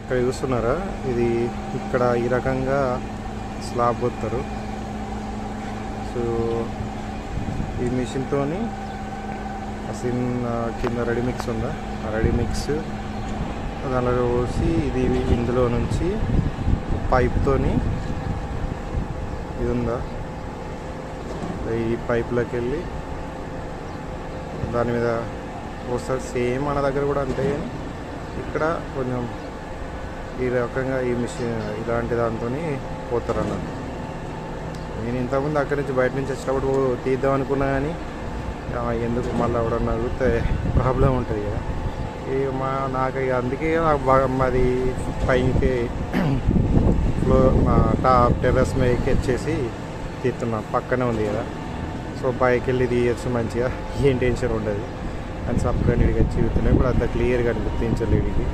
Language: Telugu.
ఇక్కడ చూస్తున్నారా, ఇది ఇక్కడ ఈ రకంగా స్లాబ్ పోతారు. సో ఈ మిషన్తో కింద రెడీ మిక్స్ ఉందా, ఆ రెడీ మిక్స్ దానిలో పోసి ఇది ఇందులో నుంచి పైప్తోని ఇది ఉందా, ఈ పైప్లోకి వెళ్ళి దాని మీద వస్తుంది. సేమ్ మన దగ్గర కూడా అంతే, కానీ ఇక్కడ కొంచెం ఈ రకంగా ఈ మిషన్ ఇలాంటి దాంతో పోతారు అన్నట్టు. నేను ఇంతకుముందు అక్కడి నుంచి బయట నుంచి వచ్చినప్పుడు తీద్దాం అనుకున్నా, కానీ ఎందుకు మళ్ళీ ఎవడన్నా అడిగితే ప్రాబ్లం ఉంటుంది కదా. నాకు ఇక అందుకే నాకు బాగా మాది పైకి మా టాప్ టెర్రస్ మీదకి వచ్చేసి తీస్తున్నాం, పక్కనే ఉంది కదా. సో పైకి వెళ్ళి తీయచ్చు మంచిగా, ఏం టెన్షన్ ఉండదు. అని సపరేట్ ఇడికి వచ్చి తీస్తున్నాయి. ఇప్పుడు అంత క్లియర్గా అనిపిస్తుంది వీడికి.